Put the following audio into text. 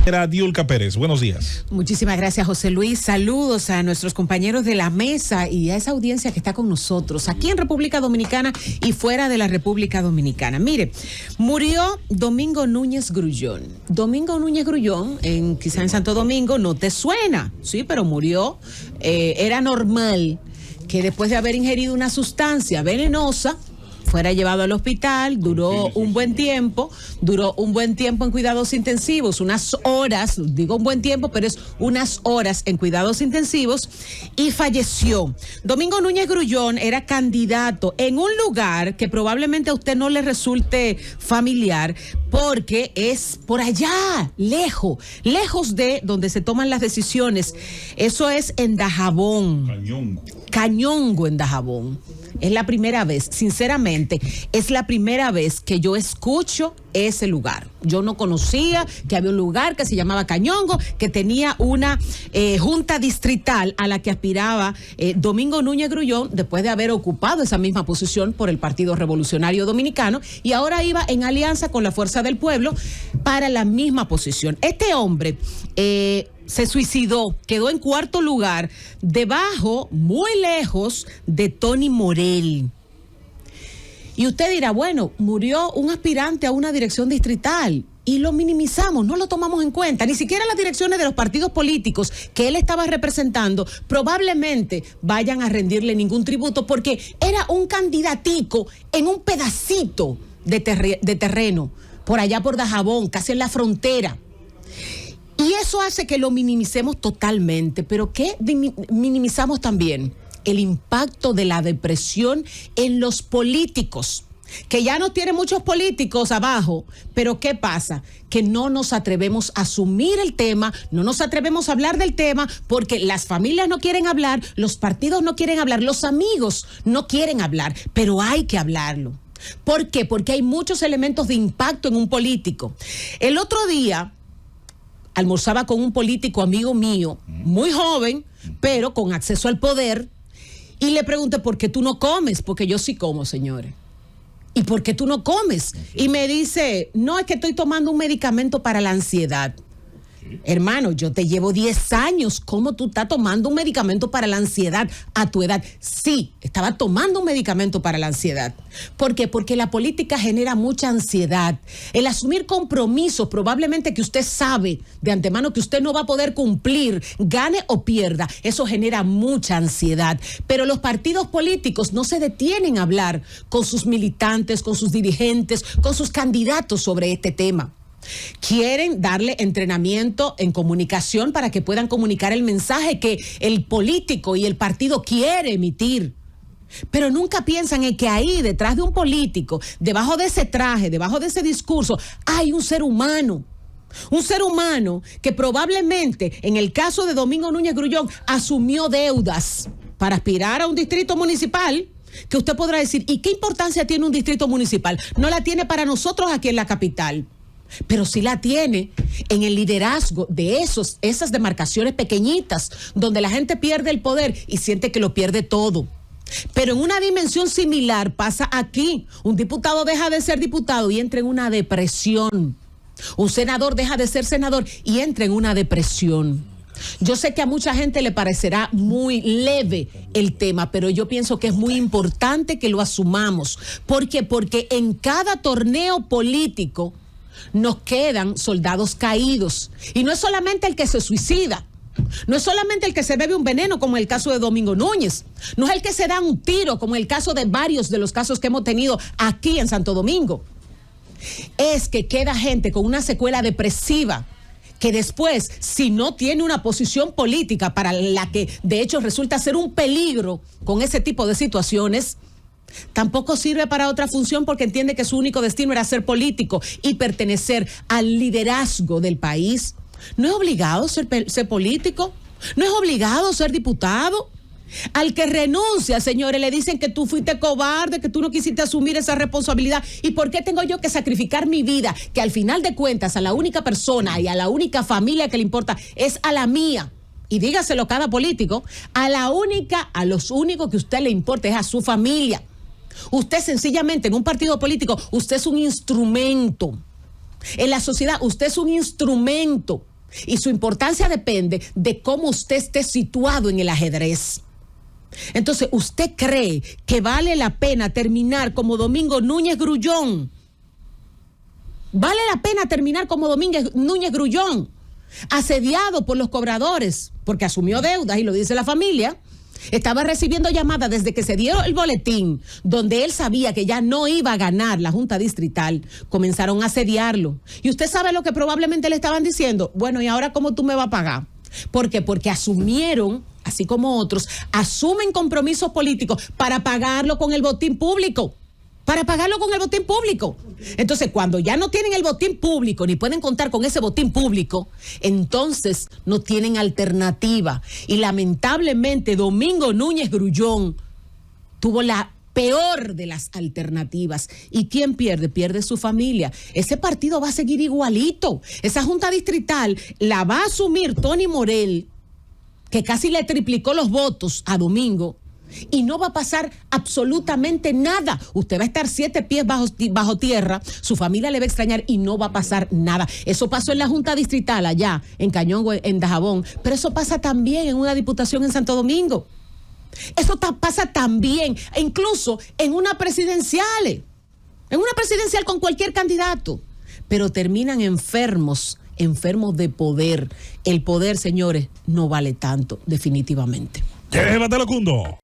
Era Diulca Pérez, buenos días. Muchísimas gracias, José Luis. Saludos a nuestros compañeros de la mesa y a esa audiencia que está con nosotros aquí en República Dominicana y fuera de la República Dominicana. Mire, murió Domingo Núñez Grullón. Domingo Núñez Grullón, quizá en Santo Domingo no te suena, sí, pero murió. Era normal que después de haber ingerido una sustancia venenosa fuera llevado al hospital, duró un buen tiempo en cuidados intensivos, unas horas, digo un buen tiempo, pero es unas horas en cuidados intensivos y falleció. Domingo Núñez Grullón era candidato en un lugar que probablemente a usted no le resulte familiar porque es por allá, lejos de donde se toman las decisiones. Eso es en Dajabón. Cañongo en Dajabón. Es la primera vez, sinceramente, es la primera vez que yo escucho ese lugar. Yo no conocía que había un lugar que se llamaba Cañongo, que tenía una junta distrital a la que aspiraba Domingo Núñez Grullón después de haber ocupado esa misma posición por el Partido Revolucionario Dominicano y ahora iba en alianza con la Fuerza del Pueblo para la misma posición. Este hombre se suicidó, quedó en cuarto lugar, debajo, muy lejos de Tony Morel. Y usted dirá, bueno, murió un aspirante a una dirección distrital y lo minimizamos, no lo tomamos en cuenta. Ni siquiera las direcciones de los partidos políticos que él estaba representando probablemente vayan a rendirle ningún tributo porque era un candidatico en un pedacito de terreno, por allá por Dajabón, casi en la frontera. Y eso hace que lo minimicemos totalmente. Pero ¿qué minimizamos también? El impacto de la depresión en los políticos, que ya no tiene muchos políticos abajo, pero ¿qué pasa? Que no nos atrevemos a asumir el tema, no nos atrevemos a hablar del tema, porque las familias no quieren hablar, los partidos no quieren hablar, los amigos no quieren hablar, pero hay que hablarlo. ¿Por qué? Porque hay muchos elementos de impacto en un político. El otro día almorzaba con un político amigo mío, muy joven, pero con acceso al poder, y le pregunté, ¿por qué tú no comes? Porque yo sí como, señores. ¿Y por qué tú no comes? Y me dice, no, es que estoy tomando un medicamento para la ansiedad. Hermano, yo te llevo 10 años. ¿Cómo tú estás tomando un medicamento para la ansiedad a tu edad? Sí, estaba tomando un medicamento para la ansiedad. ¿Por qué? Porque la política genera mucha ansiedad. El asumir compromisos, probablemente que usted sabe de antemano que usted no va a poder cumplir, gane o pierda, eso genera mucha ansiedad. Pero los partidos políticos no se detienen a hablar con sus militantes, con sus dirigentes, con sus candidatos sobre este tema. Quieren darle entrenamiento en comunicación para que puedan comunicar el mensaje que el político y el partido quiere emitir. Pero nunca piensan en que ahí, detrás de un político, debajo de ese traje, debajo de ese discurso, hay un ser humano. Un ser humano que probablemente, en el caso de Domingo Núñez Grullón, asumió deudas para aspirar a un distrito municipal. Que usted podrá decir, ¿y qué importancia tiene un distrito municipal? No la tiene para nosotros aquí en la capital. Pero sí la tiene en el liderazgo de esas demarcaciones pequeñitas, donde la gente pierde el poder y siente que lo pierde todo. Pero en una dimensión similar pasa aquí. Un diputado deja de ser diputado y entra en una depresión. Un senador deja de ser senador y entra en una depresión. Yo sé que a mucha gente le parecerá muy leve el tema, pero yo pienso que es muy importante que lo asumamos. ¿Por qué? Porque en cada torneo político nos quedan soldados caídos. Y no es solamente el que se suicida, no es solamente el que se bebe un veneno, como el caso de Domingo Núñez, no es el que se da un tiro, como el caso de varios de los casos que hemos tenido aquí en Santo Domingo. Es que queda gente con una secuela depresiva, que después, si no tiene una posición política para la que de hecho resulta ser un peligro con ese tipo de situaciones, tampoco sirve para otra función porque entiende que su único destino era ser político y pertenecer al liderazgo del país. No es obligado ser político, no es obligado ser diputado. Al que renuncia, señores, le dicen que tú fuiste cobarde, que tú no quisiste asumir esa responsabilidad. ¿Y por qué tengo yo que sacrificar mi vida? Que al final de cuentas a la única persona y a la única familia que le importa es a la mía. Y dígaselo cada político, a los únicos que a usted le importa es a su familia. Usted sencillamente en un partido político, usted es un instrumento. En la sociedad, usted es un instrumento. Y su importancia depende de cómo usted esté situado en el ajedrez. Entonces, ¿usted cree que vale la pena terminar como Domingo Núñez Grullón? ¿Vale la pena terminar como Domingo Núñez Grullón? Asediado por los cobradores, porque asumió deudas y lo dice la familia. Estaba recibiendo llamadas desde que se dio el boletín, donde él sabía que ya no iba a ganar la Junta Distrital. Comenzaron a asediarlo. Y usted sabe lo que probablemente le estaban diciendo. Bueno, ¿y ahora cómo tú me vas a pagar? ¿Por qué? Porque asumieron, así como otros, asumen compromisos políticos para pagarlo con el botín público. Para pagarlo con el botín público. Entonces, cuando ya no tienen el botín público, ni pueden contar con ese botín público, entonces no tienen alternativa. Y lamentablemente, Domingo Núñez Grullón tuvo la peor de las alternativas. ¿Y quién pierde? Pierde su familia. Ese partido va a seguir igualito. Esa Junta Distrital la va a asumir Tony Morel, que casi le triplicó los votos a Domingo. Y no va a pasar absolutamente nada. Usted va a estar 7 pies bajo tierra, su familia le va a extrañar y no va a pasar nada. Eso pasó en la Junta Distrital allá, en Cañón, en Dajabón, pero eso pasa también en una diputación en Santo Domingo. Eso pasa también, incluso en una presidencial con cualquier candidato. Pero terminan enfermos de poder. El poder, señores, no vale tanto, definitivamente. Llévatelo, Cundo.